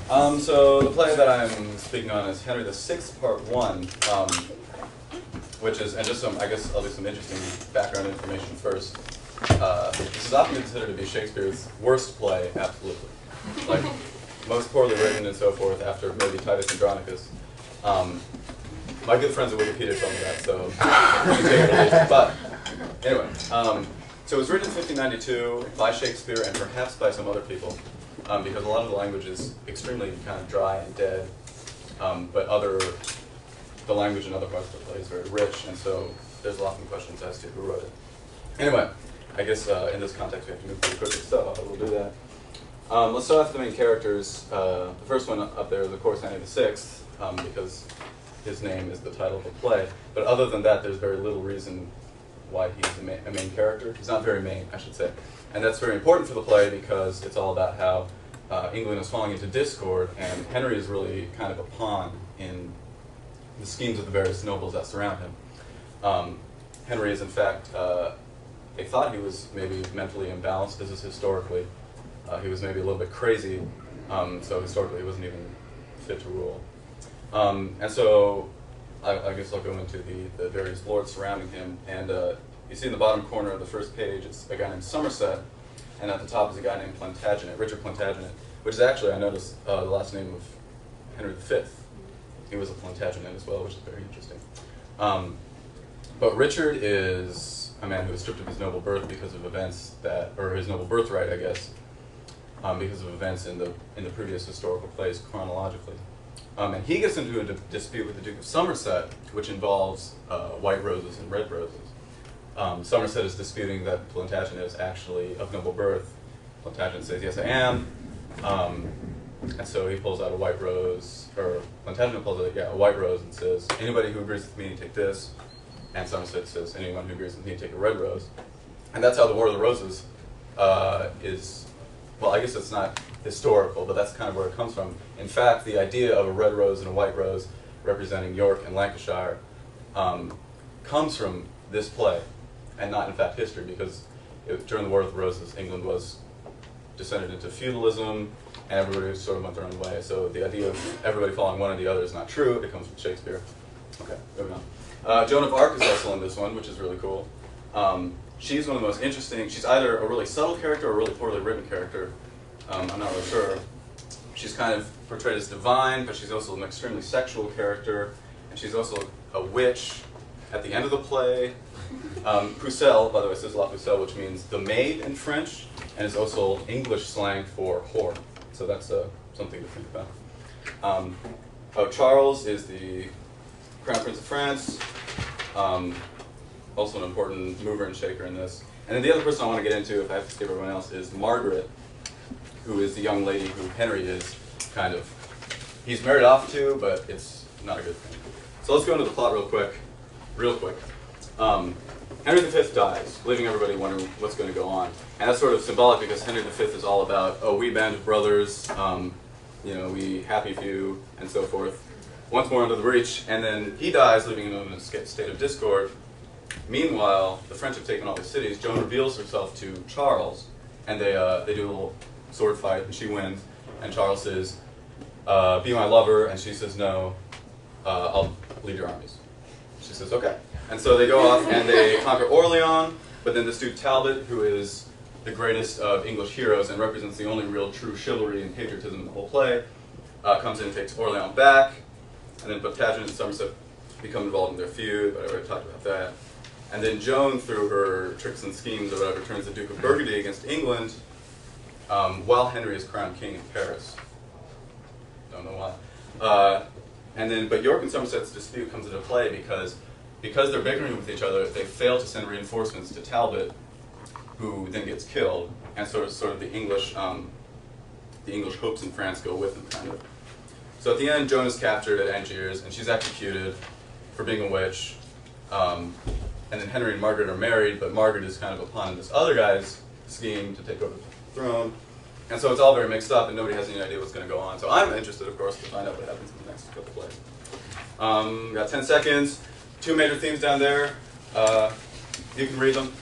So the play that I'm speaking on is Henry VI, Part 1, which is, and just some, I guess I'll do some interesting background information first. This is often considered to be Shakespeare's worst play, absolutely. Like, most poorly written and so forth after maybe Titus Andronicus. My good friends at Wikipedia told me that, so you can take it or leave it. But anyway, so it was written in 1592 by Shakespeare and perhaps by some other people, because a lot of the language is extremely kind of dry and dead, but the language in other parts of the play is very rich, and so there's often questions as to who wrote it. Anyway, I guess in this context we have to move pretty quickly, so I will do that. Let's start off with the main characters. The first one up there is, of course, Henry VI, because his name is the title of the play. But other than that, there's very little reason why he's a main character. He's not very main, I should say. And that's very important for the play because it's all about how England is falling into discord, and Henry is really kind of a pawn in the schemes of the various nobles that surround him. Henry is, in fact, they thought he was maybe mentally imbalanced. This is historically. He was maybe a little bit crazy, so historically he wasn't even fit to rule. And so I guess I'll go into the various lords surrounding him. And you see in the bottom corner of the first page, it's a guy named Somerset, and at the top is a guy named Plantagenet, Richard Plantagenet, which is actually, I noticed, the last name of Henry V. He was a Plantagenet as well, which is very interesting. But Richard is a man who was stripped of his noble birth because of events that, or his noble birthright, I guess, because of events in the previous historical plays chronologically. And he gets into a dispute with the Duke of Somerset, which involves white roses and red roses. Somerset is disputing that Plantagenet is actually of noble birth. Plantagenet says, yes, I am. And so he pulls out a white rose, or Plantagenet pulls out a white rose and says, anybody who agrees with me, take this. And Somerset says, anyone who agrees with me, take a red rose. And that's how the War of the Roses is. Well, I guess it's not historical, but that's kind of where it comes from. In fact, the idea of a red rose and a white rose representing York and Lancashire comes from this play, and not in fact history, because during the War of the Roses, England was descended into feudalism, and everybody sort of went their own way. So the idea of everybody following one or the other is not true. It comes from Shakespeare. Okay, moving on. Joan of Arc is also in this one, which is really cool. She's one of the most interesting. She's either a really subtle character or a really poorly written character. I'm not really sure. She's kind of portrayed as divine, but she's also an extremely sexual character, and she's also a witch at the end of the play. Pucelle, by the way, says La Pucelle, which means the maid in French, and is also English slang for whore. So that's something to think about. Charles is the Crown Prince of France. Also an important mover and shaker in this. And then the other person I want to get into, if I have to skip everyone else, is Margaret, who is the young lady who Henry is kind of, he's married off to, but it's not a good thing. So let's go into the plot real quick. Henry V dies, leaving everybody wondering what's going to go on. And that's sort of symbolic because Henry V is all about, oh, we band of brothers, you know, we happy few, and so forth. Once more under the breach, and then he dies, leaving him in a state of discord. Meanwhile, the French have taken all these cities. Joan reveals herself to Charles, and they do a little sword fight, and she wins. And Charles says, be my lover, and she says, no, I'll lead your armies. She says, okay. And so they go off, and they conquer Orleans, but then this dude Talbot, who is the greatest of English heroes and represents the only real true chivalry and patriotism in the whole play, comes in and takes Orleans back, and then Plantagenet and Somerset become involved in their feud, but I already talked about that. And then Joan, through her tricks and schemes or whatever, turns the Duke of Burgundy against England, while Henry is crowned king in Paris. Don't know why. But York and Somerset's dispute comes into play because they're bickering with each other, they fail to send reinforcements to Talbot, who then gets killed, and sort of the English hopes in France go with him, kind of. So at the end, Joan is captured at Angiers, and she's executed for being a witch. And then Henry and Margaret are married, but Margaret is kind of a pawn in this other guy's scheme to take over the throne. And so it's all very mixed up, and nobody has any idea what's going to go on. So I'm interested, of course, to find out what happens in the next couple plays. Got 10 seconds. 2 major themes down there. You can read them.